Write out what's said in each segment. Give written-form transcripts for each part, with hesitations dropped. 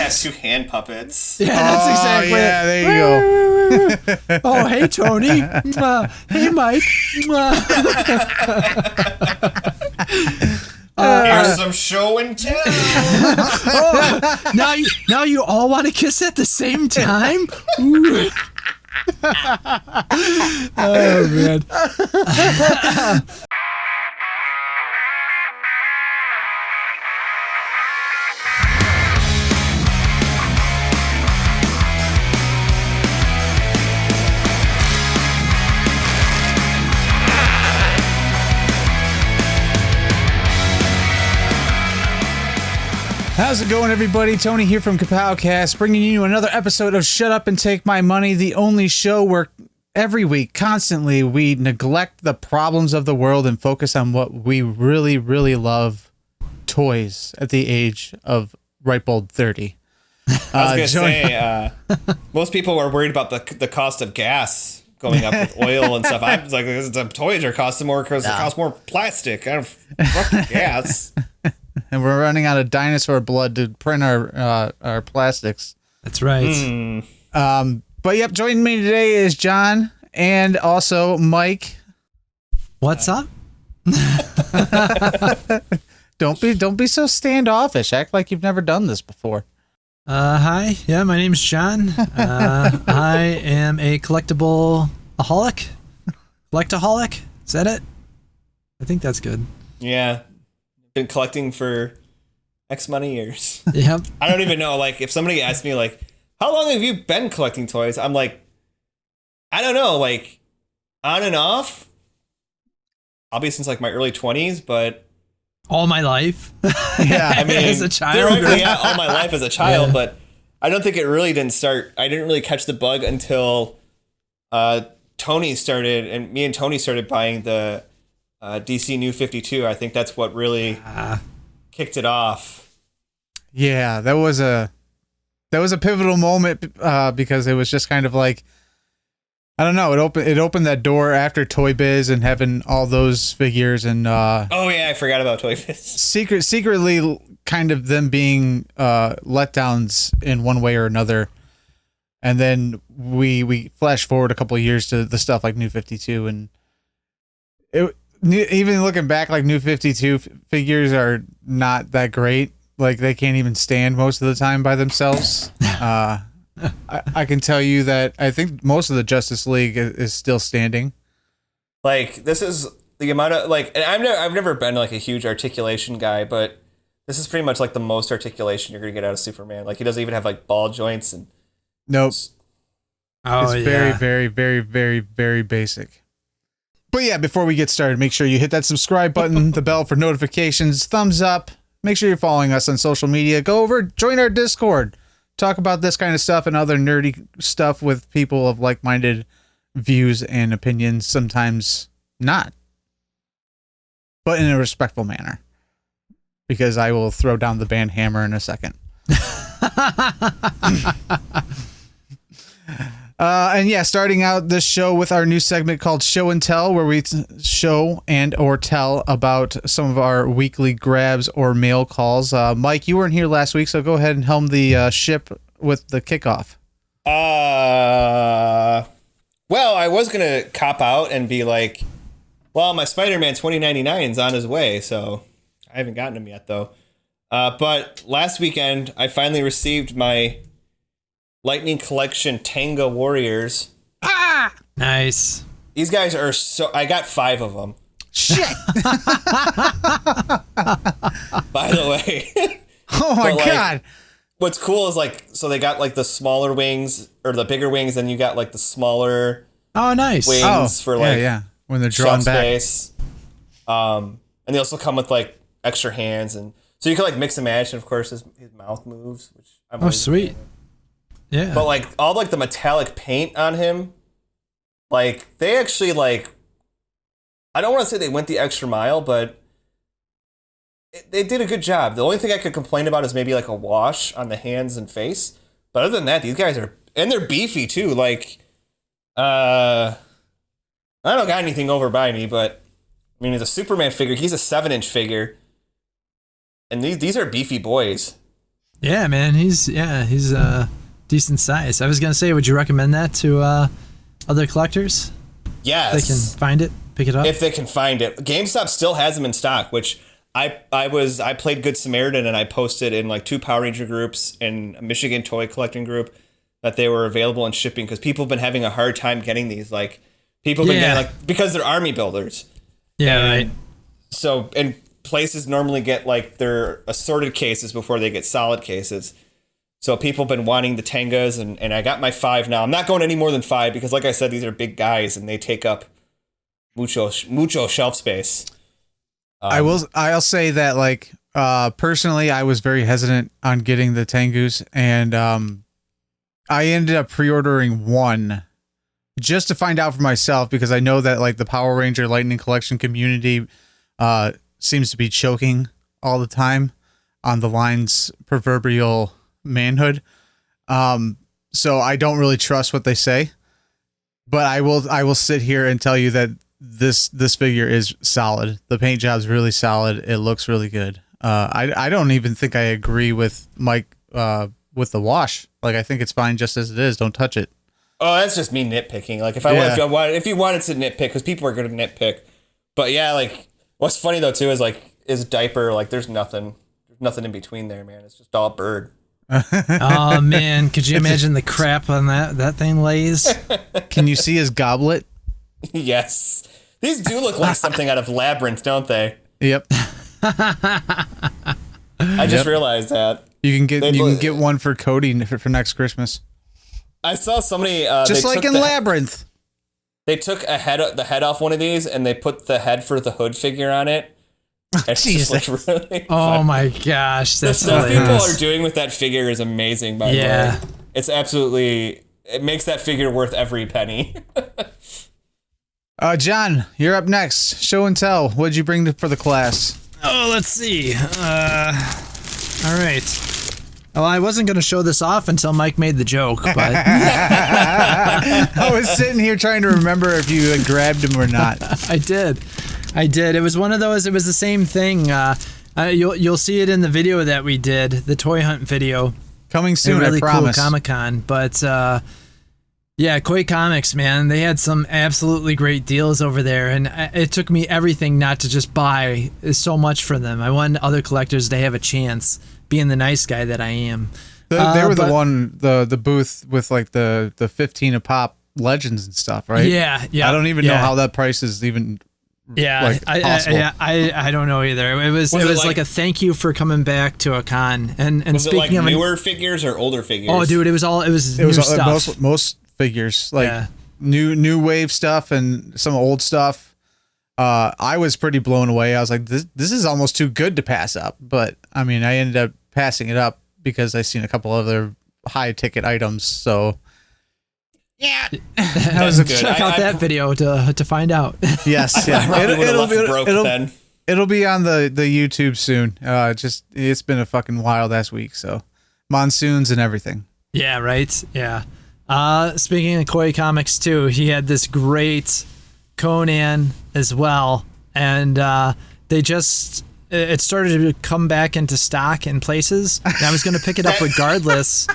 has two hand puppets. Yeah, that's exactly it. Yeah, there you go. Oh, hey, Tony. Hey, Mike. Here's some show and tell. Now you all want to kiss at the same time? Ooh. Oh, man. How's it going, everybody? Tony here from Kapowcast, bringing you another episode of Shut Up and Take My Money, the only show where every week, constantly, we neglect the problems of the world and focus on what we really, really love, toys, at the age of ripe old 30. I was going to say, most people are worried about the cost of gas going up with oil and stuff. I was like, the toys are costing more because it costs more plastic. I don't fucking gas. And we're running out of dinosaur blood to print our plastics. That's right. But yep, joining me today is John and also Mike. What's up? Don't be so standoffish. Act like you've never done this before. Hi. Yeah, my name's John. I am a collectible-aholic. Collectaholic? Is that it? I think that's good. Yeah. Been collecting for X many years. Yep. I don't even know. Like, if somebody asked me, like, how long have you been collecting toys? I'm like, I don't know. Like, on and off. Probably since like my early 20s, but All my life. Yeah. I mean, as a child. theoretically, yeah, all my life as a child, Yeah. but I don't think it really didn't start. I didn't really catch the bug until Tony started, and me and Tony started buying the DC New 52. I think that's what really kicked it off. Yeah, that was a pivotal moment because it was just kind of like, I don't know, it opened that door after Toy Biz and having all those figures and Oh yeah, I forgot about Toy Biz. secretly kind of them being letdowns in one way or another. And then we flash forward a couple of years to the stuff like New 52, and even looking back, like New 52 figures are not that great. Like, they can't even stand most of the time by themselves. I can tell you that I think most of the Justice League is still standing. Like, this is the amount of, like, and I've never been like a huge articulation guy, but this is pretty much like the most articulation you're gonna get out of Superman. Like, he doesn't even have like ball joints and Nope. Oh, It's very, very, very, very, very basic. But yeah, before we get started, make sure you hit that subscribe button, the bell for notifications, thumbs up. Make sure you're following us on social media. Go over, join our Discord. Talk about this kind of stuff and other nerdy stuff with people of like-minded views and opinions, sometimes not. But in a respectful manner. Because I will throw down the band hammer in a second. And yeah, starting out this show with our new segment called Show and Tell, where we show and or tell about some of our weekly grabs or mail calls. Mike, you weren't here last week, so go ahead and helm the ship with the kickoff. well, I was gonna cop out and be like, well, my Spider-Man 2099 is on his way, so I haven't gotten him yet though. But last weekend I finally received my Lightning Collection Tango Warriors. Nice. These guys are so... I got 5 of them. Shit! By the way. Oh my God. What's cool is like, so they got like the smaller wings, or the bigger wings, and you got like the smaller Oh, nice. wings for like yeah. When they're drawn shelf back. space. And they also come with like extra hands, and so you can like mix and match, and of course his mouth moves, which I'm Oh, sweet. Yeah. But like all like the metallic paint on him, like they actually like, I don't want to say they went the extra mile, but they did a good job. The only thing I could complain about is maybe like a wash on the hands and face. But other than that, these guys are, and they're beefy too. Like, I don't got anything over by me, but I mean, it's a Superman figure. He's a 7-inch figure. And these are beefy boys. Yeah, man, he's decent size. I was gonna say, would you recommend that to other collectors? Yes. They can find it, pick it up. If they can find it. GameStop still has them in stock, which I played Good Samaritan and I posted in like 2 Power Ranger groups and a Michigan toy collecting group that they were available and shipping because people have been having a hard time getting these. Like people have been getting like because they're army builders. Yeah, and right. So and places normally get like their assorted cases before they get solid cases. So people have been wanting the Tangas and I got my 5 now. I'm not going any more than 5 because like I said, these are big guys and they take up mucho shelf space. I'll say that like personally I was very hesitant on getting the Tengus and I ended up pre-ordering 1 just to find out for myself because I know that like the Power Ranger Lightning Collection community seems to be choking all the time on the line's proverbial manhood. So I don't really trust what they say, but I will sit here and tell you that this figure is solid. The paint job's really solid. It looks really good. I don't even think I agree with Mike with the wash. Like I think it's fine just as it is. Don't touch it. Oh, that's just me nitpicking. Like if you wanted to nitpick, because people are going to nitpick. But yeah, like what's funny though too is like is diaper. Like there's nothing in between there, man. It's just all bird. Oh man, could you imagine the crap on that thing lays? Can you see his goblet? Yes, these do look like something out of Labyrinth, don't they? Yep. I just realized that. You can get one for Cody for next Christmas. I saw somebody just like in Labyrinth. They took the head off one of these and they put the head for the Hood figure on it. It just looked really oh my gosh, the stuff people are doing with that figure is amazing. By the way, it's it makes that figure worth every penny. John, you're up next. Show and tell. What'd you bring for the class? Oh, let's see. All right. Well, I wasn't going to show this off until Mike made the joke, but I was sitting here trying to remember if you had grabbed him or not. I did. It was one of those. It was the same thing. You'll see it in the video that we did, the toy hunt video. Coming soon, really I promise. Cool Comic-Con, but yeah, Koi Comics, man, they had some absolutely great deals over there, and it took me everything not to just buy so much for them. I wanted other collectors to have a chance, being the nice guy that I am. They were the booth with like the 15 a pop legends and stuff, right? Yeah. I don't even know how that price is even. Yeah, possible. I don't know either. It was like a thank you for coming back to a con. And was speaking it like of newer figures or older figures? Oh, dude, it was new stuff. Most figures like new wave stuff and some old stuff. I was pretty blown away. I was like, this is almost too good to pass up. But I mean, I ended up passing it up because I seen a couple other high ticket items. So yeah, that was good. Check out that video to find out. Yes, yeah, it'll be on the YouTube soon. It's been a fucking wild ass week. So monsoons and everything. Yeah, right. Yeah. Speaking of Koi Comics too, he had this great Conan as well, and it started to come back into stock in places, and I was going to pick it up regardless.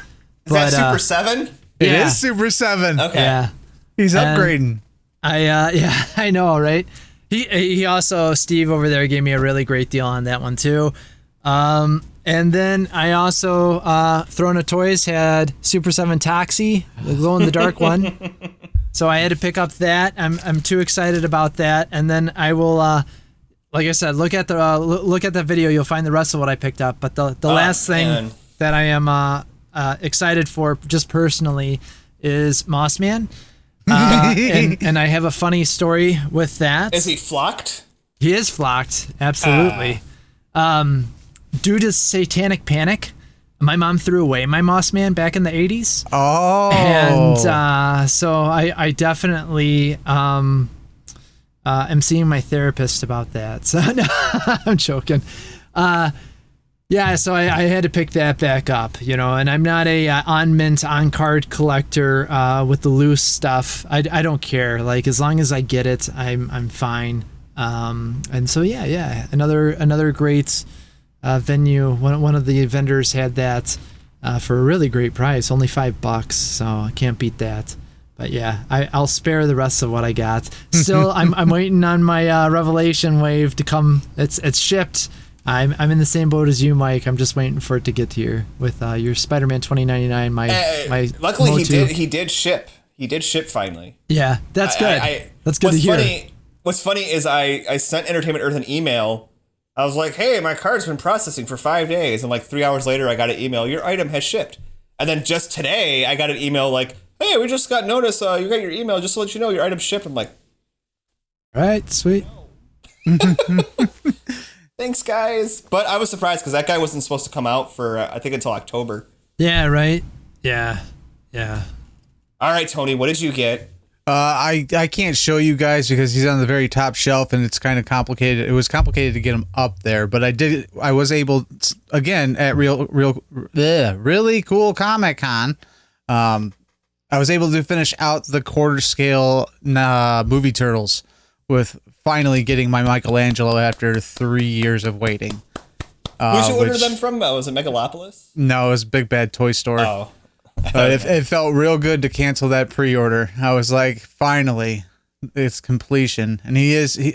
Is that Super 7? It is Super 7. Okay. Yeah. He's upgrading. I know, right? He also, Steve over there gave me a really great deal on that one too. And then I also, Throna Toys had Super 7 Toxie, the glow in the dark one. So I had to pick up that. I'm too excited about that. And then I will, like I said, look at the video. You'll find the rest of what I picked up. But the last thing that I am excited for, just personally, is Mossman. And I have a funny story with that. Is he flocked? He is flocked, absolutely. Due to satanic panic, my mom threw away my Mossman back in the 80s. Oh. And so I definitely am seeing my therapist about that. So no, I'm joking. Yeah, so I had to pick that back up, and I'm not a on-mint, on-card collector with the loose stuff. I don't care. Like, as long as I get it, I'm fine. And so, yeah, another great venue. One of the vendors had that for a really great price, only $5, so I can't beat that. But yeah, I'll spare the rest of what I got. Still, I'm waiting on my Revelation wave to come. It's shipped. I'm in the same boat as you, Mike. I'm just waiting for it to get here with your Spider-Man 2099. My luckily Motu. he did ship. He did ship finally. Yeah, that's good. That's good to hear. What's funny is I sent Entertainment Earth an email. I was like, hey, my card's been processing for 5 days. And like 3 hours later, I got an email. Your item has shipped. And then just today, I got an email like, hey, we just got notice. You got your email. Just to let you know, your item's shipped. I'm like, all right, sweet. Thanks, guys. But I was surprised because that guy wasn't supposed to come out for, I think, until October. Yeah, right. Yeah. All right, Tony, what did you get? I can't show you guys because he's on the very top shelf and it's kind of complicated. It was complicated to get him up there, but I was able to, again at really cool Comic-Con. I was able to finish out the quarter scale movie Turtles with finally getting my Michelangelo after 3 years of waiting. Where'd you order them from? Was it Megalopolis? No, it was Big Bad Toy Store. Oh. But it felt real good to cancel that pre-order. I was like, finally, it's completion. And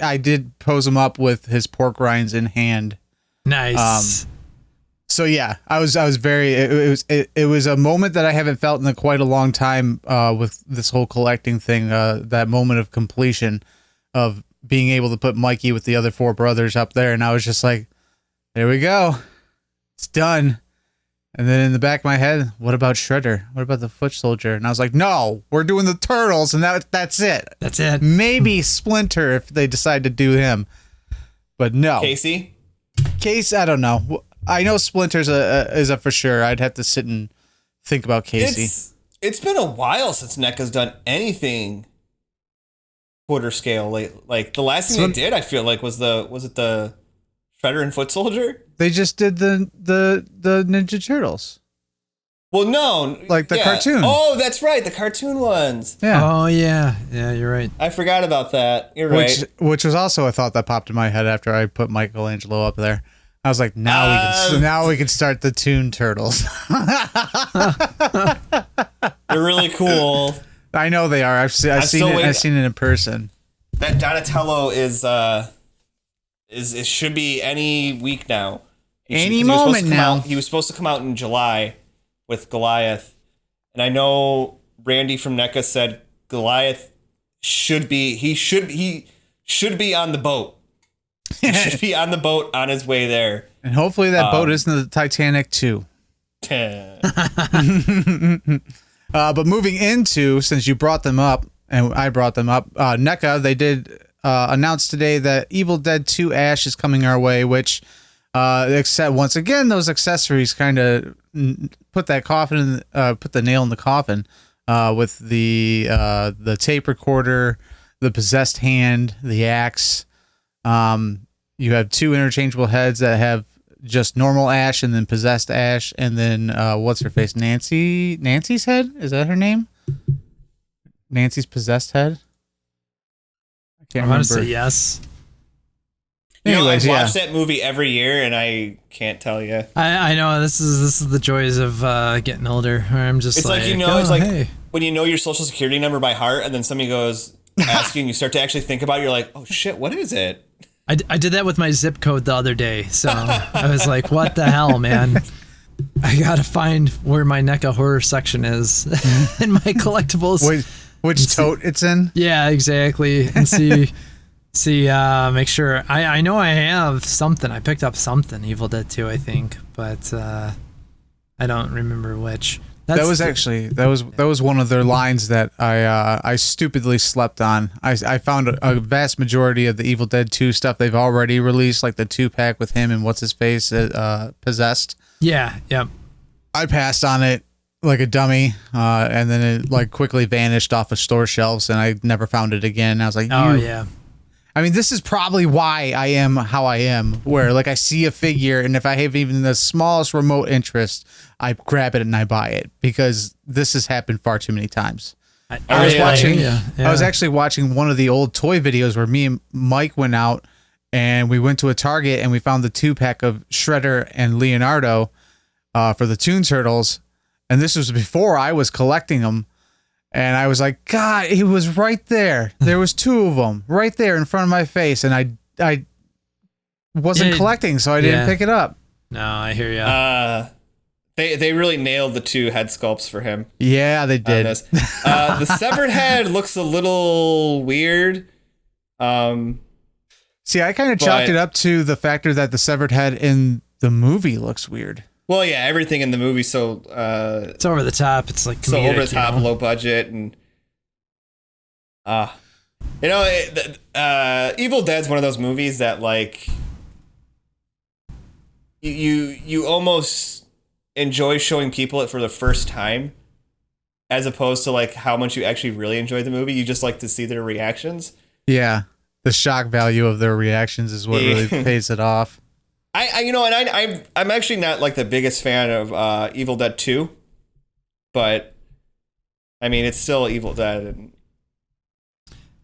I did pose him up with his pork rinds in hand. Nice. So yeah, I was very, it was a moment that I haven't felt in quite a long time with this whole collecting thing. That moment of completion of being able to put Mikey with the other 4 brothers up there. And I was just like, there we go. It's done. And then in the back of my head, what about Shredder? What about the Foot Soldier? And I was like, no, we're doing the Turtles, and that's it. That's it. Maybe Splinter if they decide to do him. But no. Casey, I don't know. I know Splinter's is a for sure. I'd have to sit and think about Casey. It's been a while since NECA's done anything quarter scale. Like the last thing they did, I feel like was it the Shredder and Foot Soldier? They just did the Ninja Turtles. Well, no. Like the cartoon. Oh, that's right. The cartoon ones. Yeah. Oh, yeah. Yeah, you're right. I forgot about that. You're right. Which was also a thought that popped in my head after I put Michelangelo up there. I was like, now we can start the Toon Turtles. They're really cool. I know they are. I've seen it in person. That Donatello it should be any week now. Any moment now. He was supposed to come out in July with Goliath. And I know Randy from NECA said Goliath should be on the boat. He should be on the boat on his way there. And hopefully that boat isn't the Titanic too. But moving into, since you brought them up and I brought them up, NECA, they did announced today that Evil Dead 2 Ash is coming our way, which except once again those accessories kind of put the nail in the coffin with the tape recorder, the possessed hand, the axe. You have 2 interchangeable heads that have just normal Ash and then possessed Ash, and then what's her face, Nancy's head, is that her name? Nancy's possessed head. I can't remember. I want to say yes. Anyways, I watch that movie every year, and I can't tell you. I know this is the joys of getting older. Where I'm just it's like hey. When you know your social security number by heart, and then somebody goes asking, and you start to actually think about it. You're like, oh shit, what is it? I did that with my zip code the other day, so I was like, what the hell, man? I gotta find where my NECA horror section is in my collectibles. Wait, which tote it's in? Yeah, exactly. And make sure. I know I have something. I picked up something Evil Dead 2, I think, but I don't remember which. That was one of their lines that I stupidly slept on. I found a vast majority of the Evil Dead 2 stuff they've already released, like the 2-pack with him and what's his face possessed. Yeah, yep. I passed on it like a dummy, and then it like quickly vanished off of store shelves, and I never found it again. I was like, oh yeah. I mean, this is probably why I am how I am, where like I see a figure, and if I have even the smallest remote interest, I grab it and I buy it, because this has happened far too many times. I was actually watching one of the old toy videos where me and Mike went out and we went to a Target and we found the 2-pack of Shredder and Leonardo for the Toon Turtles. And this was before I was collecting them. And I was like, God, he was right there. There was 2 of them right there in front of my face. And I wasn't collecting, so I didn't pick it up. No, I hear you. They really nailed the 2 head sculpts for him. Yeah, they did. The severed head looks a little weird. See, I kind of chalked it up to the factor that the severed head in the movie looks weird. Well, yeah, everything in the movie it's over the top. It's like comedic, so over the top, low budget, and Evil Dead's one of those movies that like you almost enjoy showing people it for the first time, as opposed to like how much you actually really enjoy the movie. You just like to see their reactions. Yeah, the shock value of their reactions is what really pays it off. I'm actually not like the biggest fan of Evil Dead 2, but I mean it's still Evil Dead. And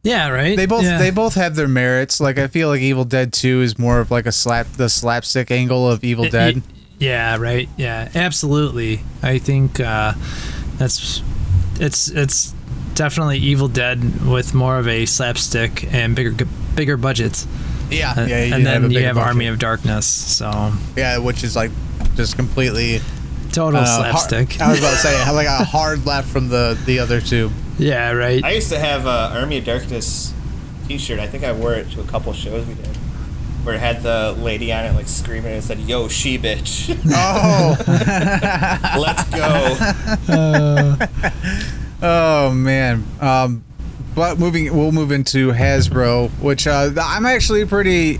yeah, right. They both have their merits. Like I feel like Evil Dead 2 is more of like the slapstick angle of Evil Dead. Yeah, right. Yeah, absolutely. I think it's definitely Evil Dead with more of a slapstick and bigger budgets. Yeah, and then you have Army of Darkness. So yeah, which is like just completely total slapstick. I was about to say like a hard left from the other 2. Yeah, right. I used to have a Army of Darkness T-shirt. I think I wore it to a couple shows we did, where it had the lady on it like screaming and it said, "Yo, she bitch." Oh, let's go. Oh man. But we'll move into Hasbro, which I'm actually pretty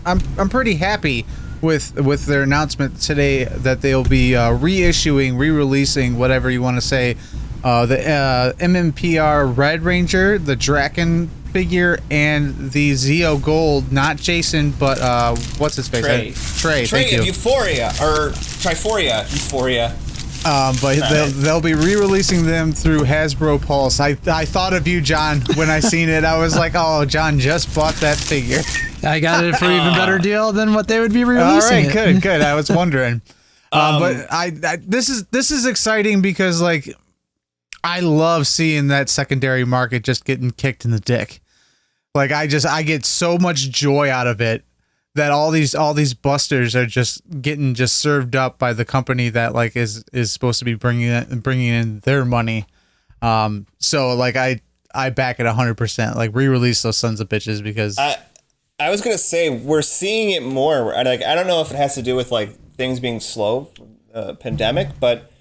happy with their announcement today that they'll be re-releasing, whatever you want to say, the MMPR Red Ranger, the Draken figure, and the Zeo Gold, not Jason, but what's his face? Trey. Thank you. Euphoria or Euphoria. But they'll be re-releasing them through Hasbro Pulse. I thought of you, John, when I seen it. I was like, oh, John just bought that figure. I got it for an even better deal than what they would be re-releasing. All right, good. I was wondering. But this is exciting because like I love seeing that secondary market just getting kicked in the dick. Like I get so much joy out of it. That all these busters are just getting served up by the company that like is supposed to be bringing in their money. So like I back it 100%. Like re-release those sons of bitches because I was gonna say we're seeing it more. Like I don't know if it has to do with like things being slow, pandemic, but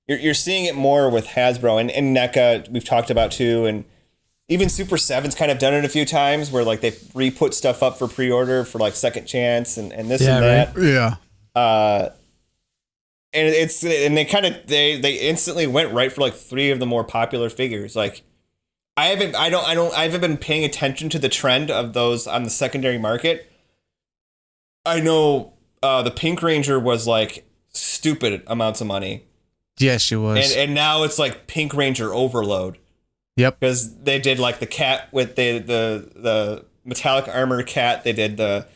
you're seeing it more with Hasbro and NECA. We've talked about too, and even Super 7's kind of done it a few times where like they re-put stuff up for pre-order for like second chance and this and that. Right. Yeah. And they instantly went right for like 3 of the more popular figures. Like I haven't been paying attention to the trend of those on the secondary market. I know the Pink Ranger was like stupid amounts of money. Yes, she was. And now it's like Pink Ranger overload. Yep. Because they did like the cat with the metallic armor cat. They did the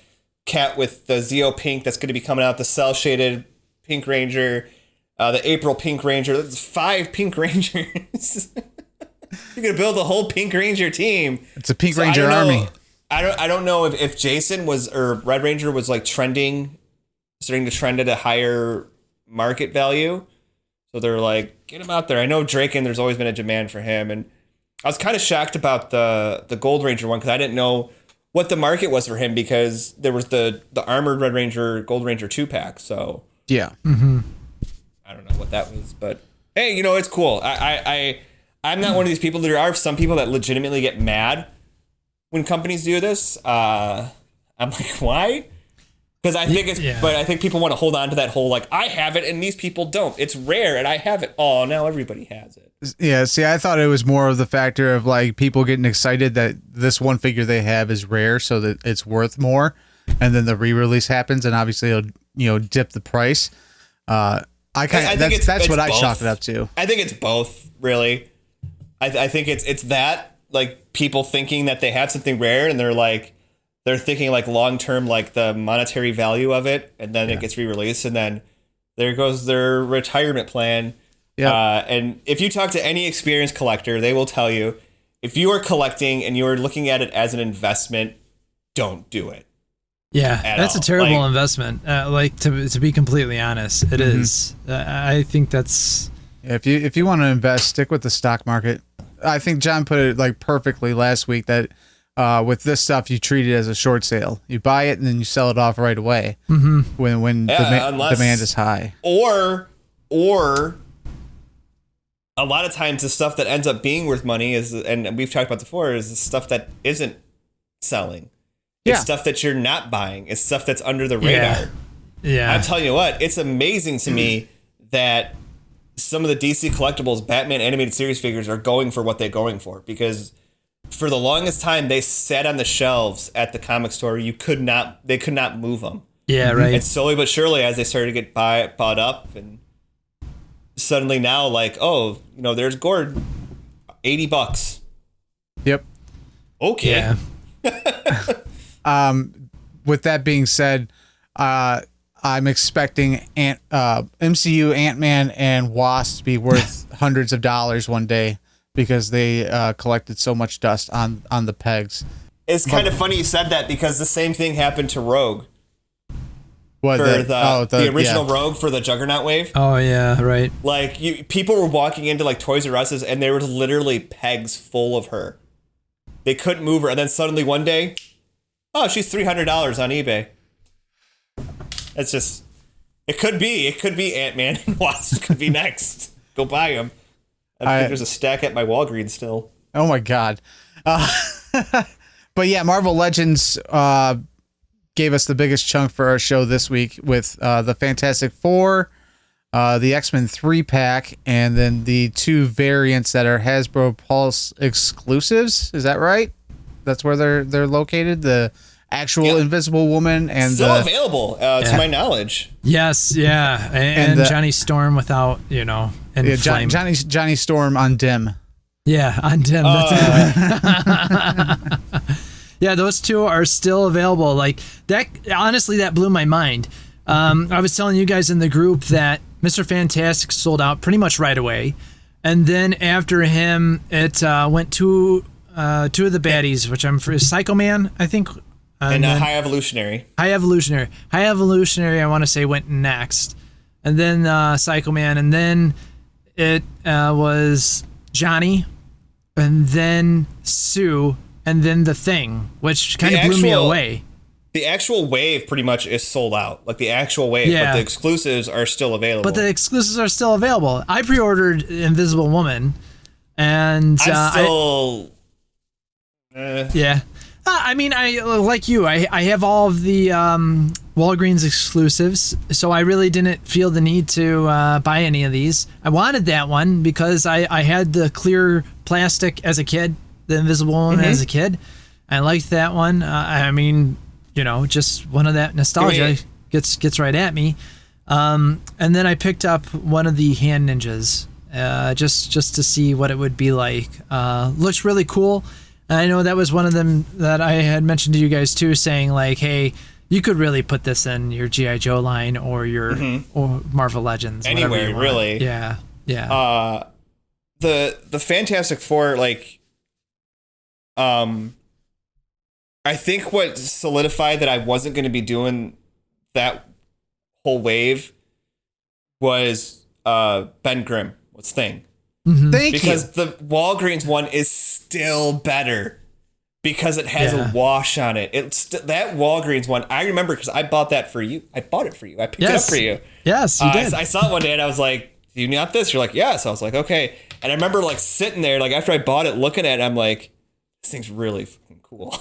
cat with the Zeo Pink that's going to be coming out. The cell shaded Pink Ranger, the April Pink Ranger. That's 5 Pink Rangers. You're gonna build a whole Pink Ranger team. It's a Pink Ranger army. I don't know if Jason or Red Ranger was like starting to trend at a higher market value. So they're like, get him out there. I know Draken, there's always been a demand for him, and I was kind of shocked about the Gold Ranger one because I didn't know what the market was for him because there was the armored Red Ranger, Gold Ranger 2-pack. So yeah, I don't know what that was, but hey, it's cool. I'm not one of these people. There are some people that legitimately get mad when companies do this. I'm like, why? Because I think but I think people want to hold on to that whole like I have it and these people don't. It's rare and I have it. Oh, now everybody has it. Yeah, see, I thought it was more of the factor of like people getting excited that this one figure they have is rare, so that it's worth more, and then the re-release happens, and obviously it'll dip the price. That's what I chalk it up to. I think it's both, really. I think it's that like people thinking that they have something rare and they're like they're thinking like long term, like the monetary value of it, and then it gets re-released, and then there goes their retirement plan. Yeah. And if you talk to any experienced collector, they will tell you, if you are collecting and you are looking at it as an investment, don't do it. Yeah, that's a terrible investment. To be completely honest, it is. I think that's. If you want to invest, stick with the stock market. I think John put it like perfectly last week that with this stuff you treat it as a short sale. You buy it and then you sell it off right away when demand is high. Or a lot of times the stuff that ends up being worth money is, and we've talked about before, is the stuff that isn't selling. It's stuff that you're not buying. It's stuff that's under the radar. Yeah. I'm telling you what, it's amazing to me that some of the DC collectibles Batman animated series figures are going for what they're going for, because for the longest time they sat on the shelves at the comic store. They could not move them. Yeah, right. And slowly but surely, as they started to get bought up, and suddenly now, like, oh, there's Gord, $80. Yep. Okay. Yeah. With that being said, I'm expecting MCU Ant-Man and Wasp to be worth hundreds of dollars one day because they collected so much dust on the pegs. It's kind of funny you said that, because the same thing happened to Rogue. What, the original Rogue for the Juggernaut wave. Oh yeah, right. Like people were walking into like Toys R Us's and there were literally pegs full of her. They couldn't move her, and then suddenly one day, oh, she's $300 on eBay. It's just, it could be Ant-Man and Wasp could be next. Go buy them. I think there's a stack at my Walgreens still. Oh my God. But yeah, Marvel Legends gave us the biggest chunk for our show this week with the Fantastic Four, the X-Men 3-pack, and then the two variants that are Hasbro Pulse exclusives. Is that right? That's where they're located? The actual Invisible Woman and still available to my knowledge. Yes, yeah, and Johnny Storm without flame. Johnny Storm on dim. Yeah, on dim. Yeah, those two are still available. Like that, honestly, that blew my mind. I was telling you guys in the group that Mr. Fantastic sold out pretty much right away, and then after him, it went to two of the baddies, which I'm for Psycho Man, I think. And High Evolutionary. High Evolutionary, I want to say, went next. And then Psycho Man. And then it was Johnny. And then Sue. And then The Thing, which kind of blew me away. The actual wave pretty much is sold out. Like the actual wave. Yeah. But the exclusives are still available. I pre-ordered Invisible Woman. And I'm still... Yeah. I mean, I like you. I have all of the Walgreens exclusives, so I really didn't feel the need to buy any of these. I wanted that one because I had the clear plastic as a kid, the Invisible Woman as a kid. I liked that one. I mean, just one of that nostalgia gets right at me. And then I picked up one of the Hand Ninjas just to see what it would be like. Looks really cool. I know that was one of them that I had mentioned to you guys too, saying like, hey, you could really put this in your G.I. Joe line or your or Marvel Legends. Anywhere, really. Yeah. Yeah. The Fantastic Four, like, I think what solidified that I wasn't going to be doing that whole wave was Ben Grimm was Thing. Thank you. Because the Walgreens one is still better because it has a wash on it. That Walgreens one, I remember because I bought that for you. I bought it for you. I picked it up for you. Yes, you did. I saw it one day and I was like, do you want this? You're like, yes. I was like, okay. And I remember like sitting there, like after I bought it, looking at it, I'm like, this thing's really fucking cool.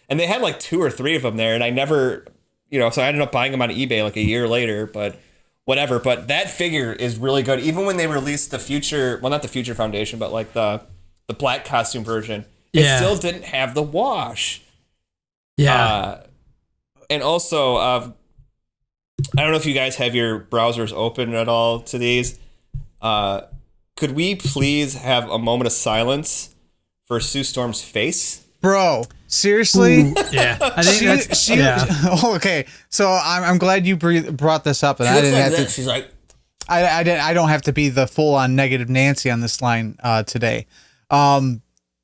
And they had like 2 or 3 of them there, and I never, so I ended up buying them on eBay like a year later, but whatever. But that figure is really good. Even when they released the Future, well, not the Future Foundation, but like the black costume version, it still didn't have the wash. Yeah. And also, I don't know if you guys have your browsers open at all to these. Could we please have a moment of silence for Sue Storm's face? Bro, seriously? Ooh, yeah, I think Oh, okay. So I'm glad you brought this up, and She I looks didn't like have this. to. She's like, I don't have to be the full on negative Nancy on this line today.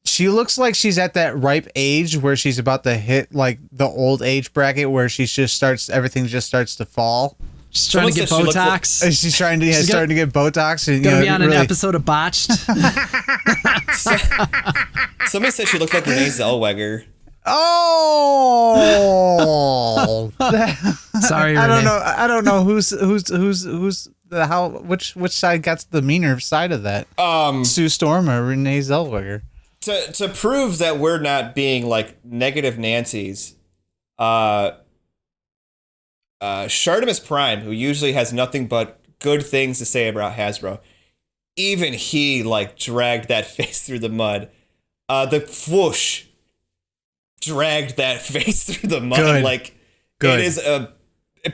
She looks like she's at that ripe age where she's about to hit like the old age bracket where everything just starts to fall. she's trying to get Botox. She's trying to starting to get Botox. And, Gonna be on an episode of Botched. somebody said she looked like Renee Zellweger. Oh, Sorry, I Renee. don't know which side got the meaner side of that. Sue Storm or Renee Zellweger. To prove that we're not being like negative Nancy's, Shartimus Prime, who usually has nothing but good things to say about Hasbro, even he like dragged that face through the mud. The whoosh dragged that face through the mud. Good. Like Good. it is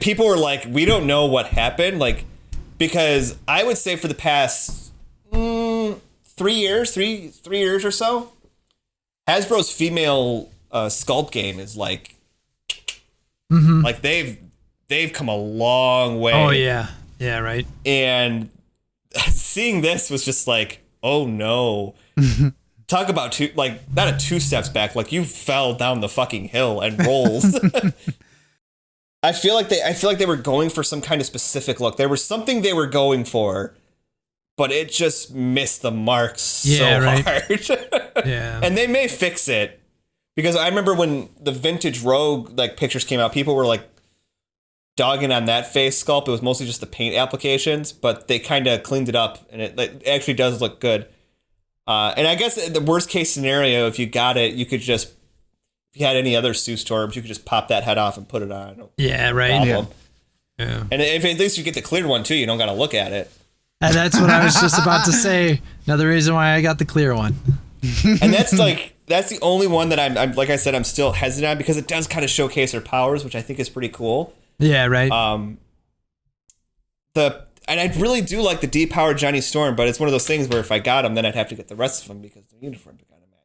people were like, we don't know what happened, like, because I would say for the past 3 years or so, Hasbro's female sculpt game is like, like they've come a long way. Oh yeah, right. And seeing this was just like, oh no. Talk about not two steps back, like you fell down the fucking hill and rolled. I feel like they were going for some kind of specific look. There was something they were going for, but it just missed the mark so hard. Yeah. And they may fix it, because I remember when the vintage Rogue like pictures came out, people were like dogging on that face sculpt. It was mostly just the paint applications, but they kind of cleaned it up, and it actually does look good. And I guess the worst case scenario, if you got it, you could just, if you had any other Sue Storms, you could just pop that head off and put it on. No problem. Yeah. And if at least you get the cleared one too, you don't got to look at it. And that's what I was just about to say. Another reason why I got the clear one. And that's the only one that I'm like I said, I'm still hesitant on, because it does kind of showcase her powers, which I think is pretty cool. Yeah, right. And I really do like the depowered Johnny Storm, but it's one of those things where if I got him, then I'd have to get the rest of them because the uniforms are kind of match.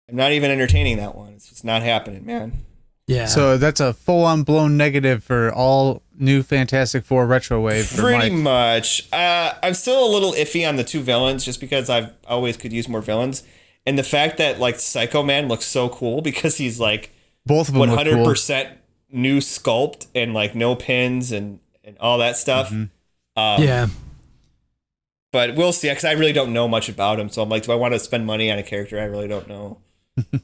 I'm not even entertaining that one. It's just not happening, man. Yeah. So that's a full-on blown negative for all new Fantastic Four retro wave. Pretty much. I'm still a little iffy on the two villains, just because I've always could use more villains, and the fact that like Psycho Man looks so cool because he's like both of them 100% new sculpt and like no pins and all that stuff. Mm-hmm. Yeah. But we'll see, because I really don't know much about him. So I'm like, do I want to spend money on a character I really don't know?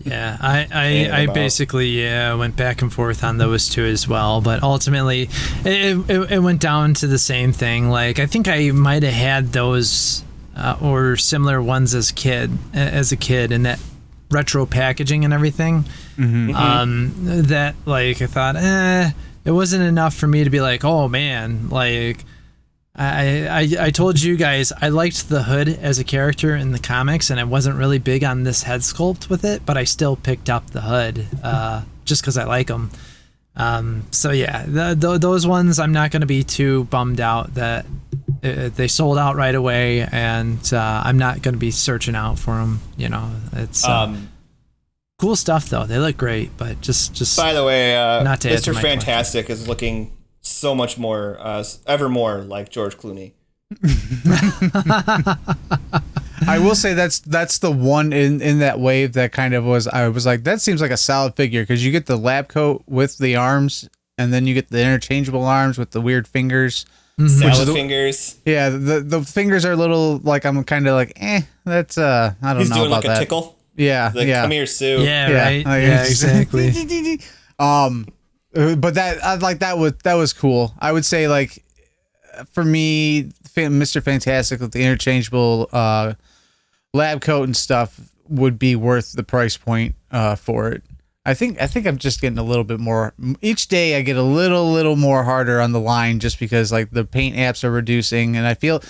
Yeah, I basically went back and forth on those two as well, but ultimately it went down to the same thing. Like, I think I might have had those or similar ones as a kid, and that retro packaging and everything. Mm-hmm. That like I thought, it wasn't enough for me to be like, oh man, like. I told you guys I liked the Hood as a character in the comics, and I wasn't really big on this head sculpt with it, but I still picked up the Hood just because I like them. So yeah, those ones I'm not going to be too bummed out that they sold out right away, and I'm not going to be searching out for them. You know, it's cool stuff though. They look great, but just by the way, not to Mr. Fantastic is looking so much more, ever more like George Clooney. I will say that's the one in that wave that kind of was, I was like, that seems like a solid figure, because you get the lab coat with the arms, and then you get the interchangeable arms with the weird fingers. Salad fingers. Yeah, the fingers are a little like, I'm kind of like, that's I don't know about that. He's doing like a tickle. Yeah, like, yeah. Come here, Sue. Yeah, right. Yeah, exactly. But that was cool. I would say, like, for me, Mr. Fantastic with the interchangeable lab coat and stuff would be worth the price point for it. I think I'm just getting a little bit more each day. I get a little more harder on the line, just because like the paint apps are reducing, and I feel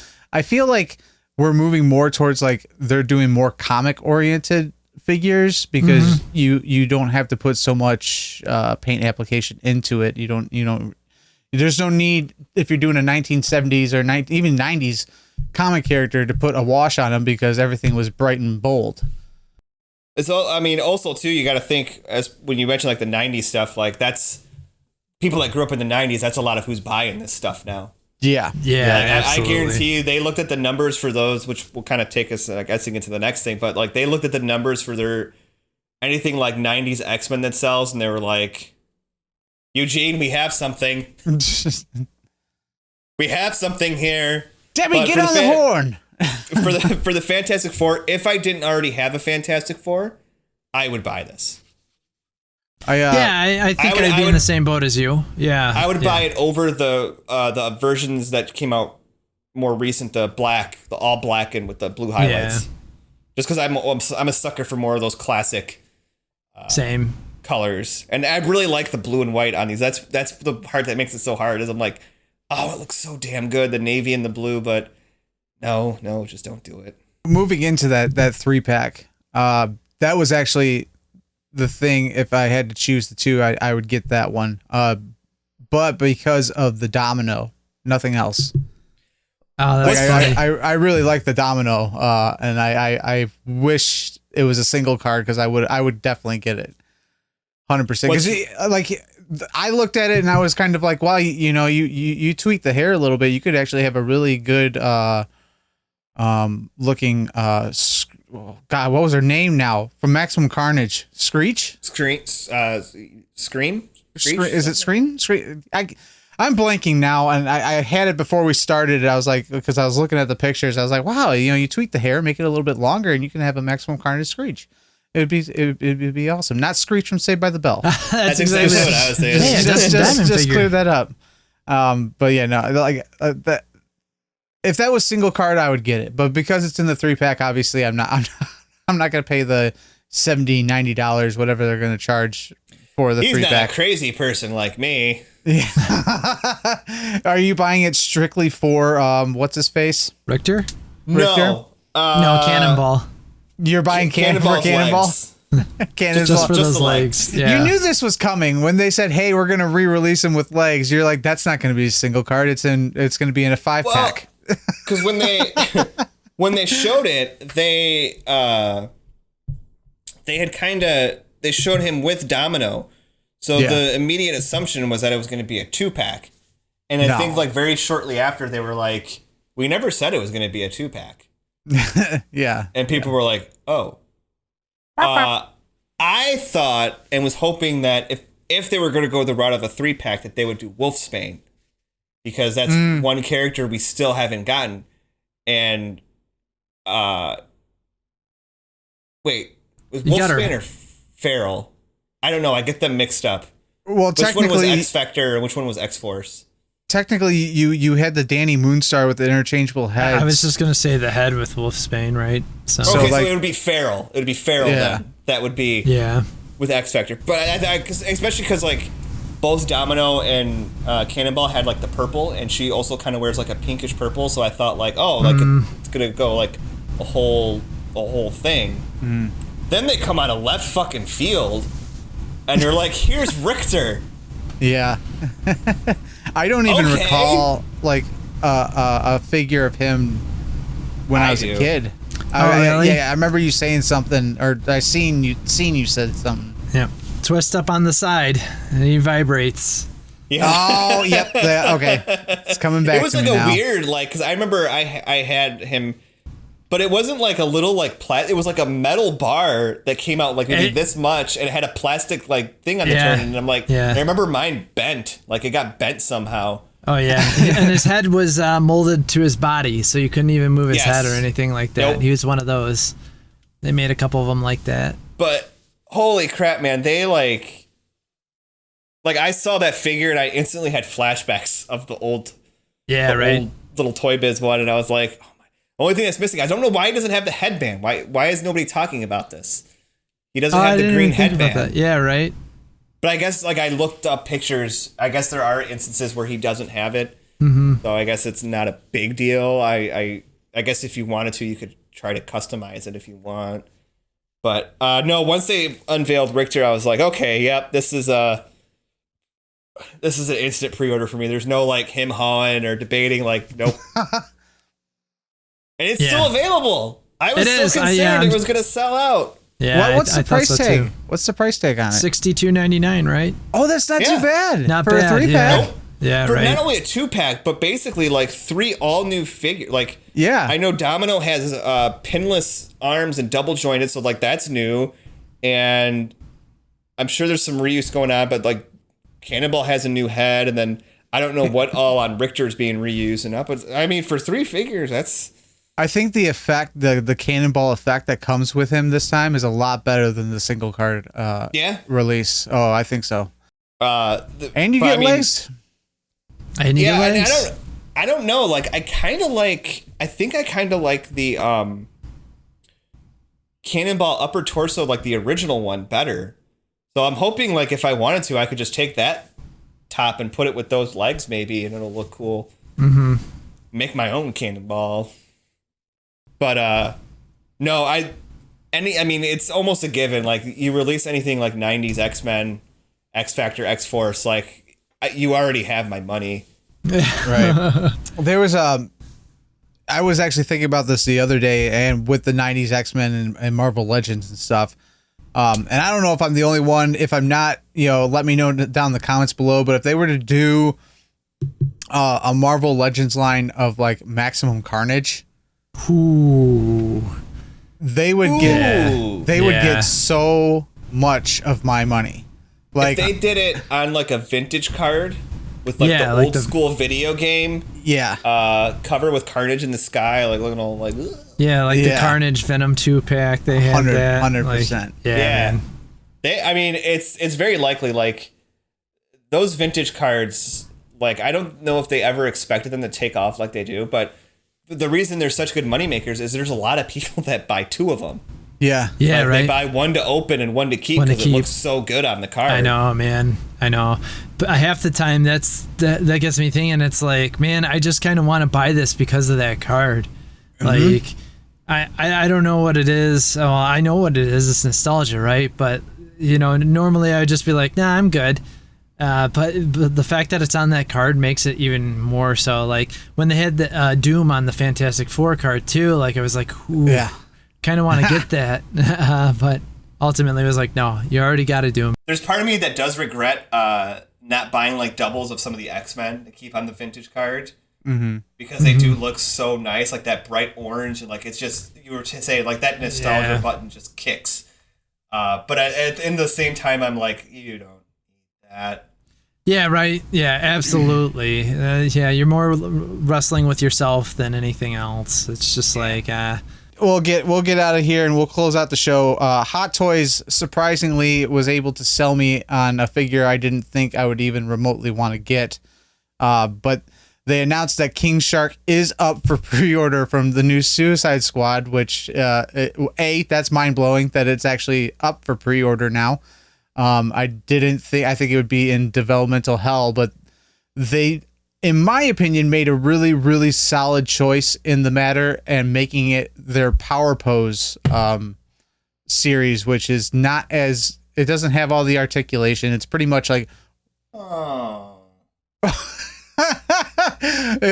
like we're moving more towards like they're doing more comic oriented figures, because you don't have to put so much paint application into it. You don't there's no need, if you're doing a 1970s or even 90s comic character, to put a wash on them, because everything was bright and bold. So I mean, also too, you got to think as when you mention like the '90s stuff, like that's people that grew up in the '90s. That's a lot of who's buying this stuff now. Yeah, Like, I guarantee you, they looked at the numbers for those, which will kind of take us, I guess, into the next thing. But like, they looked at the numbers for their anything like '90s X-Men that sells, and they were like, "Eugene, we have something. We have something here." Debbie, get on the horn. for the Fantastic Four, if I didn't already have a Fantastic Four, I would buy this. I think I'd be in the same boat as you. Yeah, I would buy it over the versions that came out more recent, the all black and with the blue highlights. Yeah. Just because I'm a sucker for more of those classic same colors, and I really like the blue and white on these. That's the part that makes it so hard. Is I'm like, oh, it looks so damn good, the navy and the blue, but no, just don't do it. Moving into that 3-pack, that was actually the thing. If I had to choose the two, I would get that one. But because of the domino, nothing else. Oh, that's funny. I really like the domino, and I wish it was a single card because I would definitely get it, 100%. Because like I looked at it and I was kind of like, well, you tweak the hair a little bit, you could actually have a really good looking God, what was her name now from Maximum Carnage? Screech? Scream? Is it Scream? I'm blanking now, and I had it before we started. I was like, because I was looking at the pictures, I was like, wow, you tweak the hair, make it a little bit longer, and you can have a Maximum Carnage Screech. It'd be awesome. Not Screech from Saved by the Bell. That's exactly what I was saying. Yeah, just clear that up. But yeah, no, like that. If that was single card, I would get it. But because it's in the 3-pack, obviously, I'm not going to pay the $70, $90, whatever they're going to charge for the 3-pack. He's not a crazy person like me. Yeah. Are you buying it strictly for what's his face? Richter? No. No, Cannonball. You're buying Cannonball? Cannonball? Just for those legs. Yeah. You knew this was coming when they said, "Hey, we're going to re-release him with legs." You're like, "That's not going to be a single card. It's going to be in a 5-pack." Because when they showed it, they showed him with Domino, so the immediate assumption was that it was going to be a 2-pack, and I think like very shortly after they were like, "We never said it was going to be a 2-pack." Yeah, and people were like, "Oh." I thought and was hoping that if they were going to go the route of a 3-pack, that they would do Wolfsbane. Because that's one character we still haven't gotten. And, wait, was Wolfsbane or Feral? I don't know. I get them mixed up. Well, which one was X-Factor and which one was X-Force? Technically, you had the Danny Moonstar with the interchangeable heads. I was just going to say the head with Wolfsbane, right? So it would be Feral. It would be Feral then. That would be with X-Factor. But especially because, like, both Domino and Cannonball had like the purple, and she also kind of wears like a pinkish purple. So I thought like, oh, like it's gonna go like a whole thing. Then they come out of left fucking field, and they're like, "Here's Richter." Yeah, I don't even recall like a figure of him when I was a kid. Really? Yeah, I remember you saying something, or I seen you said something. Yeah. Twist up on the side, and he vibrates. Yeah. Oh, yep. Okay, it's coming back. It was to like me now. weird, like, because I remember I had him, but it wasn't like a little like it was like a metal bar that came out like maybe this much, and it had a plastic like thing on the turn, and I'm like, I remember mine bent, like it got bent somehow. Oh yeah, and his head was molded to his body, so you couldn't even move his head or anything like that. Nope. He was one of those. They made a couple of them like that. But holy crap, man! They like I saw that figure and I instantly had flashbacks of the old, old little Toy Biz one, and I was like, oh my! Only thing that's missing, I don't know why he doesn't have the headband. Why is nobody talking about this? He doesn't have the green headband. Yeah, right. But I guess like I looked up pictures. I guess there are instances where he doesn't have it. So I guess it's not a big deal. I guess if you wanted to, you could try to customize it if you want. But no, once they unveiled Richter, I was like, okay, yep, this is an instant pre-order for me. There's no like him hawing or debating. Like, nope. And it's still available. I was so concerned it was going to sell out. Yeah, What's the thought price so tag? too. What's the price tag on it? $62.99, right? Oh, that's not Yeah. too bad. Not for bad, a 3-pack. yeah. Nope. Yeah, For right. not only a 2-pack, but basically like 3 all new figures. Like, Yeah. I know Domino has pinless arms and double jointed, so like that's new, and I'm sure there's some reuse going on. But like, Cannonball has a new head, and then I don't know what all on Richter's being reused and up. But I mean, for 3 figures, that's. I think the effect, the Cannonball effect that comes with him this time is a lot better than the single card release. Oh, I think so. And you get legs. And you get And legs. I don't know. Like, I think I kind of like the Cannonball upper torso, like the original one, better. So I'm hoping, like, if I wanted to, I could just take that top and put it with those legs, maybe, and it'll look cool. Mm-hmm. Make my own Cannonball. But no, I mean, it's almost a given. Like, you release anything like 90s X-Men, X-Factor, X-Force, like, you already have my money. Right. There was I was actually thinking about this the other day, and with the 90s X-Men and Marvel Legends and stuff. And I don't know if I'm the only one. If I'm not, let me know down in the comments below. But if they were to do a Marvel Legends line of like Maximum Carnage, Ooh. they would get so much of my money. Like, if they did it on like a vintage card with like the old school video game, cover with Carnage in the sky, like looking all like, ugh. The Carnage Venom 2-pack, they had that 100%. Like, man. I mean, it's very likely, like, those vintage cards, like, I don't know if they ever expected them to take off like they do, but the reason they're such good moneymakers is there's a lot of people that buy 2 of them. Yeah, like, right. They buy one to open and one to keep because it looks so good on the card. I know, man. I know. But half the time, that gets me thinking, it's like, man, I just kind of want to buy this because of that card. Mm-hmm. Like, I don't know what it is. Well, I know what it is. It's nostalgia, right? But, normally I would just be like, nah, I'm good. But the fact that it's on that card makes it even more so. Like, when they had the Doom on the Fantastic Four card, too, like, I was like, ooh. Yeah. Kind of want to get that, but ultimately it was like, no, you already got to do them. There's part of me that does regret not buying like doubles of some of the X-Men to keep on the vintage card, because they do look so nice, like that bright orange, and like it's just, you were to say, like that nostalgia button just kicks. But in the same time, I'm like, you don't need that. Yeah, right. Yeah, absolutely. You're more wrestling with yourself than anything else. It's just like. We'll get out of here and we'll close out the show. Hot Toys surprisingly was able to sell me on a figure I didn't think I would even remotely want to get. But they announced that King Shark is up for pre-order from the new Suicide Squad, which that's mind-blowing that it's actually up for pre-order now. I think it would be in developmental hell, but they, in my opinion, made a really, really solid choice in the matter and making it their Power Pose series, which is not as, it doesn't have all the articulation. It's pretty much like, it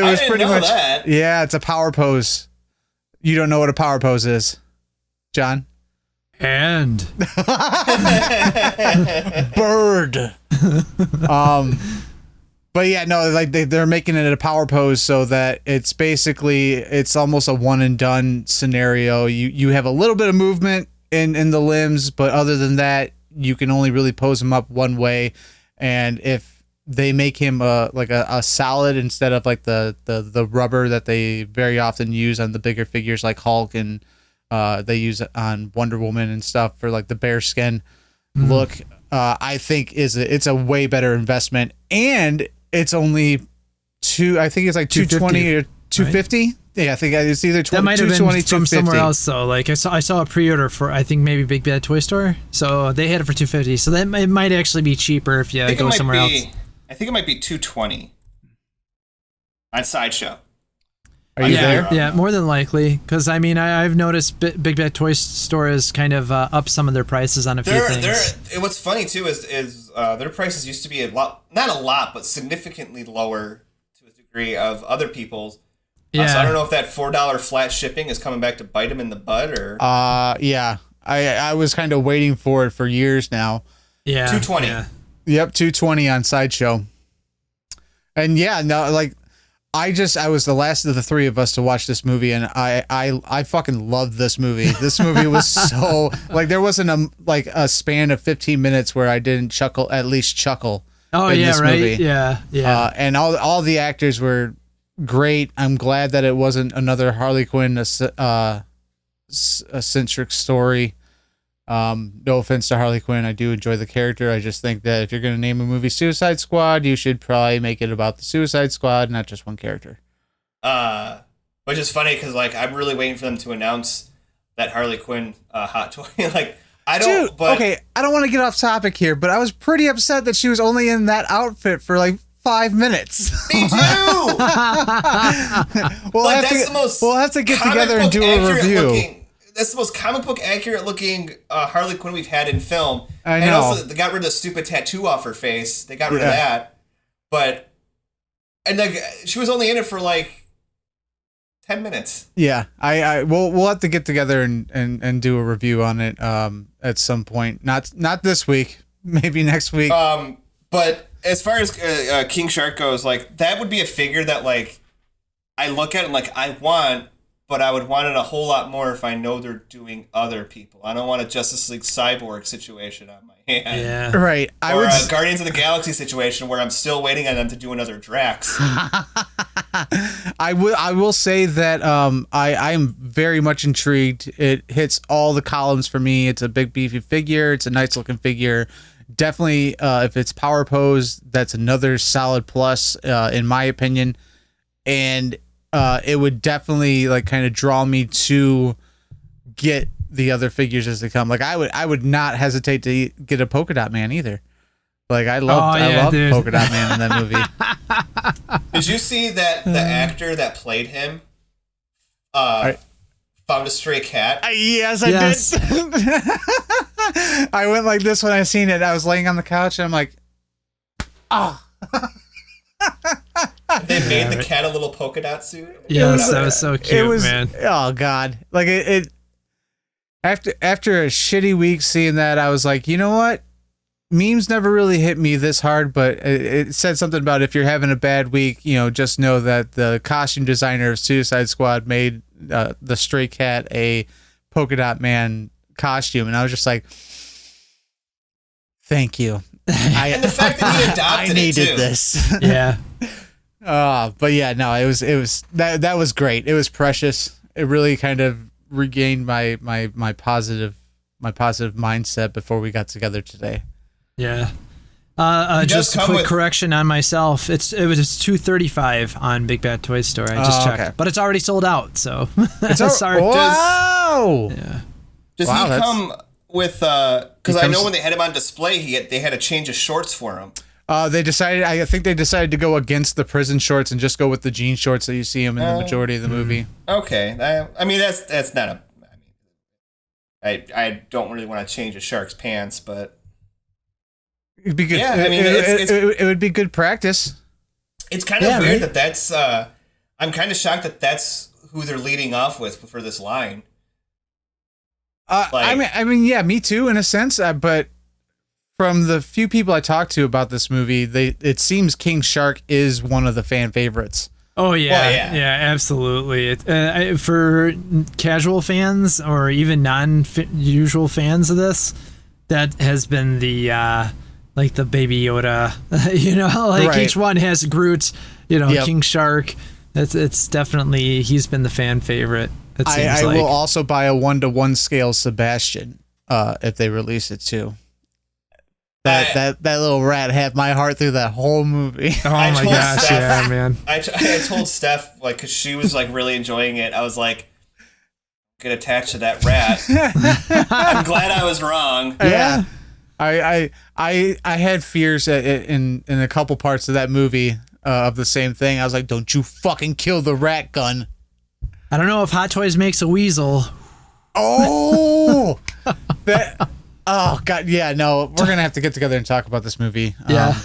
was pretty much that. Yeah, it's a Power Pose. You don't know what a Power Pose is, John? And bird. But yeah, no, like they're making it a power pose so that it's almost a one and done scenario. You have a little bit of movement in the limbs, but other than that, you can only really pose him up one way. And if they make him a solid instead of like the rubber that they very often use on the bigger figures like Hulk, and they use it on Wonder Woman and stuff for like the bear skin look, I think it's a way better investment. And it's only I think it's like 220 or 250. Right? Yeah, I think it's either 20, that might have been 220, from somewhere else though. Like I saw a pre-order for, I think maybe Big Bad Toy Store, so they had it for 250. So that it might actually be cheaper if you go somewhere else. I think it might be 220 on Sideshow. Are you there? Yeah, more than likely. Because I mean, I've noticed Big Bad Toy Store has kind of up some of their prices on a few things. What's funny too is their prices used to be not a lot, but significantly lower to a degree of other people's. So I don't know if that $4 flat shipping is coming back to bite them in the butt, or. Yeah, I was kind of waiting for it for years now. Yeah. 220. Yeah. Yep, 220 on Sideshow. And yeah, no, like I was the last of the three of us to watch this movie, and I fucking loved this movie. This movie was so like there wasn't a span of 15 minutes where I didn't at least chuckle. Oh in yeah, this right. movie. Yeah, yeah. And all the actors were great. I'm glad that it wasn't another Harley Quinn centric story. No offense to Harley Quinn, I do enjoy the character. I just think that if you're going to name a movie Suicide Squad, you should probably make it about the Suicide Squad, not just one character. Which is funny because like I'm really waiting for them to announce that Harley Quinn hot toy. Like I don't. Dude, but okay, I don't want to get off topic here, but I was pretty upset that she was only in that outfit for like 5 minutes. Me too. We'll Like, have to get comic together and book do a accurate review. That's the most comic book accurate looking Harley Quinn we've had in film. I And know. also, they got rid of the stupid tattoo off her face. They got rid of that. But, and like, she was only in it for like 10 minutes. Yeah, we'll have to get together and do a review on it at some point. Not this week, maybe next week. But as far as King Shark goes, like, that would be a figure that, like, I look at and, like, I want, but I would want it a whole lot more if I know they're doing other people. I don't want a Justice League Cyborg situation on my hand. Yeah. Right. Or a Guardians of the Galaxy situation where I'm still waiting on them to do another Drax. I will say that I'm very much intrigued. It hits all the columns for me. It's a big beefy figure. It's a nice looking figure. Definitely, if it's power pose, that's another solid plus in my opinion. And it would definitely like kind of draw me to get the other figures as they come. Like I would not hesitate to get a Polka Dot Man either. Like I loved Polka Dot Man in that movie. Did you see that the actor that played him found a stray cat? Yes, I did. I went like this when I seen it. I was laying on the couch and I'm like, oh. They made the cat a little polka dot suit. Yes, that was so cute, man. Oh God! Like it. After a shitty week seeing that, I was like, you know what? Memes never really hit me this hard, but it said something about if you're having a bad week, just know that the costume designer of Suicide Squad made the stray cat a polka dot man costume, and I was just like, thank you. And the fact that he adopted I needed it too. this. Yeah. But yeah, no, it was that was great. It was precious. It really kind of regained my positive mindset before we got together today. Yeah. Just a quick correction on myself. It was $235 on Big Bad Toy Store. I just checked, okay. but it's already sold out. So sorry. Wow. Does he come with? Because I know when they had him on display, they had to change his shorts for him. I think they decided to go against the prison shorts and just go with the jean shorts that you see him in the majority of the movie. Okay, I mean that's not a. I don't really want to change a shark's pants, but it'd be good. Yeah, I mean it would be good practice. It's kind of weird that's. I'm kind of shocked that that's who they're leading off with for this line. I mean, yeah, me too in a sense, but. From the few people I talked to about this movie, it seems King Shark is one of the fan favorites. Oh yeah, well, yeah, absolutely. For casual fans or even non-usual fans of this, that has been the like the Baby Yoda. Right. Each one has Groot. Yep. King Shark. It's definitely he's been the fan favorite. It seems I like. will also buy a 1-to-1 scale Sebastian if they release it too. That little rat had my heart through that whole movie. Oh my gosh, yeah, man. I told Steph, like, because she was, like, really enjoying it. I was like, get attached to that rat. I'm glad I was wrong. Yeah. I had fears in a couple parts of that movie of the same thing. I was like, don't you fucking kill the rat gun. I don't know if Hot Toys makes a weasel. Oh! Oh God, yeah, no, we're gonna have to get together and talk about this movie. Yeah.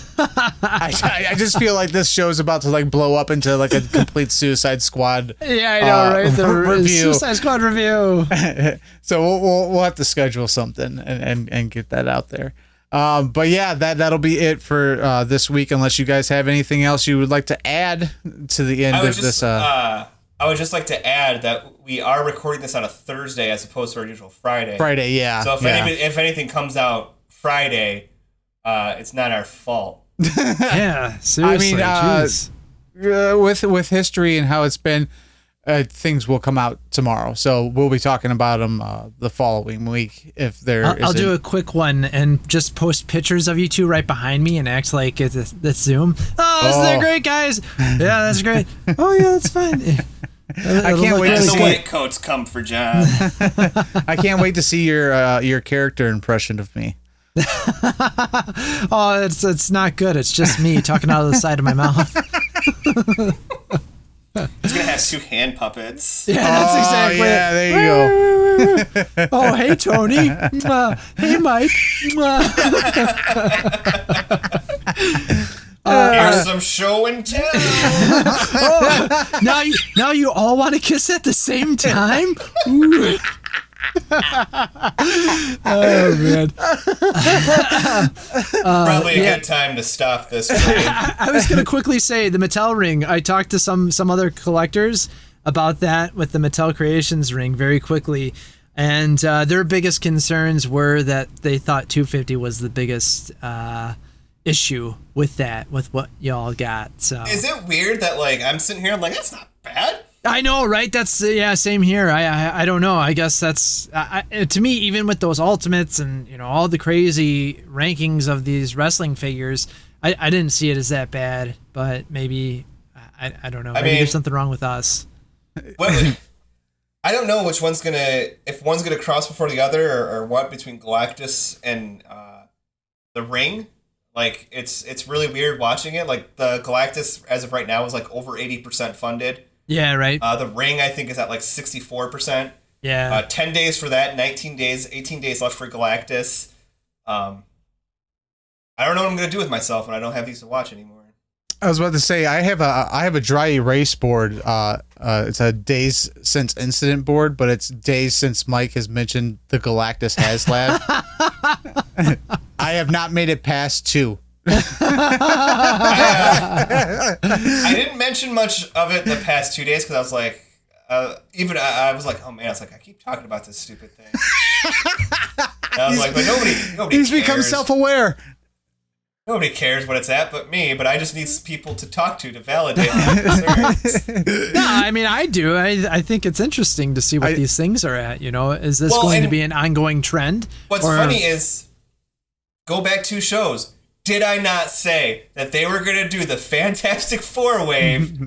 I just feel like this show's about to like blow up into like a complete Suicide Squad. Yeah, I know, right? The review. Suicide Squad review. So we'll have to schedule something and get that out there. But yeah, that'll be it for this week. Unless you guys have anything else you would like to add to the end of this. I would just like to add that we are recording this on a Thursday as opposed to our usual Friday. Friday, yeah. So if anything comes out Friday, it's not our fault. Yeah, seriously. I mean, with history and how it's been, things will come out tomorrow. So we'll be talking about them the following week if there. I'll do a quick one and just post pictures of you two right behind me and act like it's Zoom. Oh, isn't that great, guys? Yeah, that's great. Oh yeah, that's fine. I can't wait to the see white coats come for John. I can't wait to see your character impression of me. Oh, it's not good. It's just me talking out of the side of my mouth. He's gonna have 2 hand puppets. Yeah, that's exactly yeah, it. there you go. Oh, hey, Tony. Hey, Mike. Here's some show and tell. Oh, now you all want to kiss at the same time? Ooh. Oh man! Probably a good time to stop this train. I was gonna quickly say the Mattel ring. I talked to some other collectors about that with the Mattel Creations ring very quickly, and their biggest concerns were that they thought 250 was the biggest issue with what y'all got. So is it weird that like I'm sitting here, I'm like, that's not bad. I know, right? That's same here. I don't know. I guess that's to me, even with those ultimates and all the crazy rankings of these wrestling figures, I didn't see it as that bad. But maybe I don't know. Maybe there's something wrong with us. Well, I don't know if one's gonna cross before the other or what between Galactus and the Ring. Like it's really weird watching it. Like the Galactus as of right now is like over 80% funded. Yeah, right. The Ring, I think, is at like 64%. Yeah. 10 days for that, 19 days, 18 days left for Galactus. I don't know what I'm going to do with myself when I don't have these to watch anymore. I was about to say, I have a dry erase board. It's a days since incident board, but it's days since Mike has mentioned the Galactus HasLab. I have not made it past 2. I didn't mention much of it the past 2 days because I was like, I was like, oh man, I was like, I keep talking about this stupid thing. And I was like, but nobody He's cares. become self-aware. Nobody cares what it's at but me, but I just need people to talk to validate my concerns. No, I mean, I do. I think it's interesting to see what these things are at. Is this going to be an ongoing trend? What's funny is, go back 2 shows. Did I not say that they were going to do the Fantastic Four wave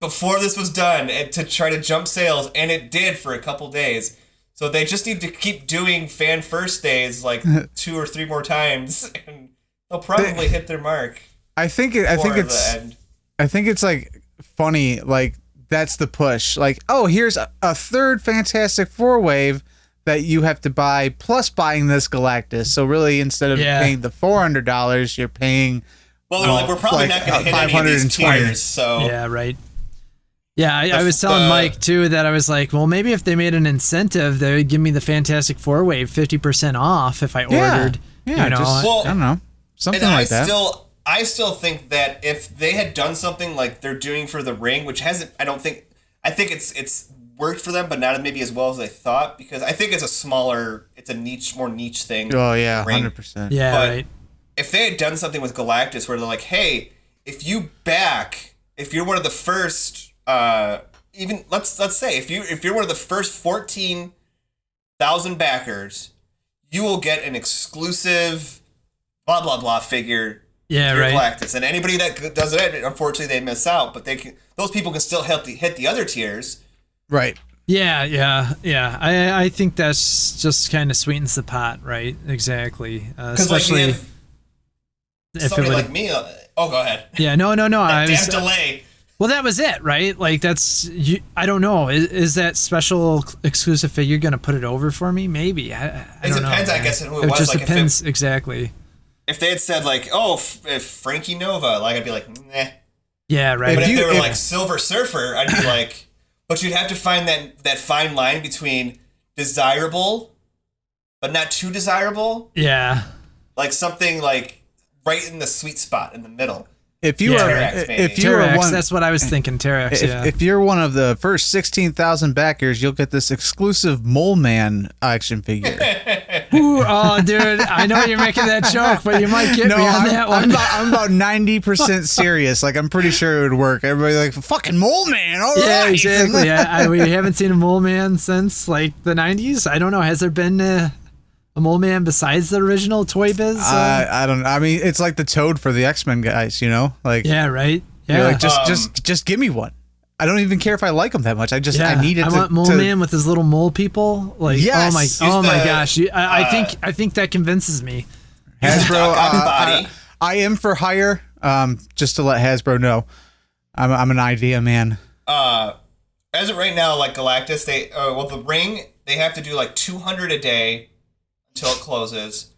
before this was done and to try to jump sales? And it did for a couple days. So they just need to keep doing fan first days like 2 or 3 more times, and they'll probably hit their mark. I think it's like funny. Like that's the push. Like, oh, here's a 3rd Fantastic Four wave that you have to buy plus buying this Galactus. So really, instead of paying the $400, you're paying. Well, they're like, we're probably not going to hit any of these tiers. So yeah, right. Yeah, I was telling Mike too that I was like, well, maybe if they made an incentive, they would give me the Fantastic Four wave 50% off if I ordered. Yeah, I don't know, something like that. I still think that if they had done something like they're doing for the Ring, which hasn't, I think it's worked for them, but not maybe as well as they thought, because I think it's a more niche thing. Oh yeah, 100%. Yeah, but right. If they had done something with Galactus where they're like, hey, if you're one of the first, even let's say if you're one of the first 14,000 backers, you will get an exclusive blah blah blah figure. Yeah, right. Galactus, and anybody that does it, unfortunately, they miss out. But those people can still hit the other tiers. Right. Yeah. I think that's just kind of sweetens the pot, right? Exactly. Especially if somebody like me. Go ahead. Yeah, no. Damn delay. Well, that was it, right? Like I don't know. Is that special exclusive figure going to put it over for me? Maybe. I don't know. It depends, I guess, on who it was. Just like depends exactly. if they had said like, oh, if Frankie Nova, like I'd be like, nah. Yeah, right. But if they were like Silver Surfer, I'd be like, but you'd have to find that fine line between desirable, but not too desirable. Yeah. Like something like right in the sweet spot in the middle. If you Terex, one, that's what I was thinking. Terex. If you're one of the first 16,000 backers, you'll get this exclusive Mole Man action figure. Ooh, oh, dude, I know you're making that joke, but you might get me on that one. I'm about 90% serious. Like, I'm pretty sure it would work. Everybody's like, fucking Mole Man. All yeah, right. exactly. We haven't seen a Mole Man since like the 90s. I don't know. Has there been a Mole Man besides the original Toy Biz? I don't know. I mean, it's like the Toad for the X-Men guys, you know? Like, yeah, right. Yeah. You're like, just give me one. I don't even care if I like them that much. I need it. I want Mole Man with his little mole people. Like, yes. Oh my gosh. I think that convinces me. Hasbro, I am for hire. Just to let Hasbro know, I'm an idea man. As of right now, like Galactus, the ring they have to do like 200 a day until it closes.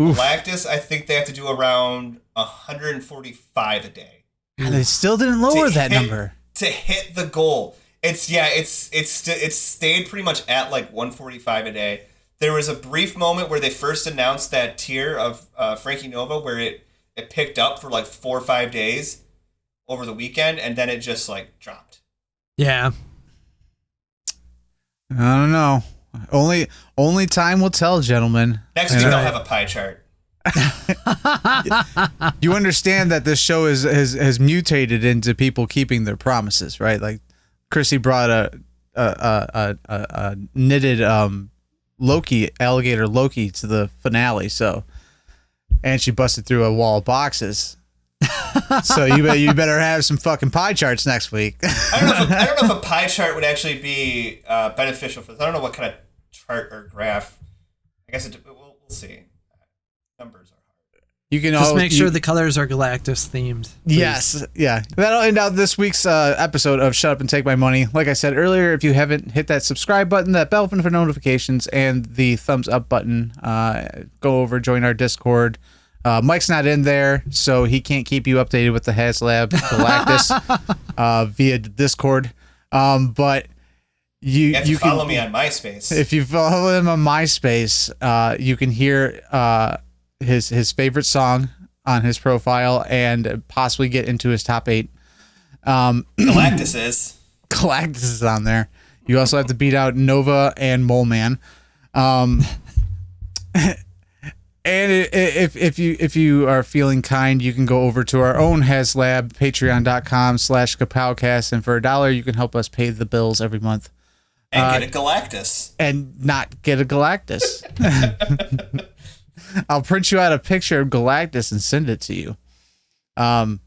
Oof. Galactus, I think they have to do around 145 a day. And they still didn't lower that number. To hit the goal. It's stayed pretty much at like 145 a day. There was a brief moment where they first announced that tier of Frankie Nova where it picked up for like 4 or 5 days over the weekend, and then it just like dropped. Yeah. I don't know. Only time will tell, gentlemen. Next week I'll have a pie chart. You understand that this show has mutated into people keeping their promises, right? Like Chrissy brought a knitted alligator Loki to the finale, and she busted through a wall of boxes. So you better have some fucking pie charts next week. I don't know if a pie chart would actually be beneficial for this. I don't know what kind of chart or graph. I guess we'll see. Numbers are hard. You can just make sure the colors are Galactus themed. Please. Yes, yeah. That'll end out this week's episode of Shut Up and Take My Money. Like I said earlier, if you haven't hit that subscribe button, that bell button for notifications, and the thumbs up button, go over, join our Discord. Mike's not in there, so he can't keep you updated with the HasLab Galactus via Discord. But you can follow me on MySpace. If you follow him on MySpace, you can hear his favorite song on his profile and possibly get into his top 8. Galactus is on there. You also have to beat out Nova and Mole Man. And if you are feeling kind, you can go over to our own HasLab, patreon.com/Kapowcast, and for $1 you can help us pay the bills every month. And get a Galactus. And not get a Galactus. I'll print you out a picture of Galactus and send it to you. He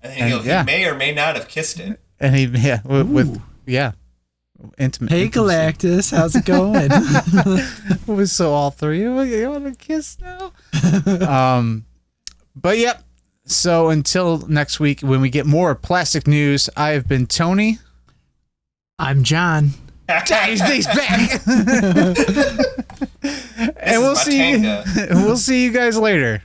may or may not have kissed it. And intimate. Hey, Galactus, how's it going? It was so all three. You want to kiss now? But yep. So until next week, when we get more plastic news, I have been Tony. I'm John. He's back. And we'll see you guys later.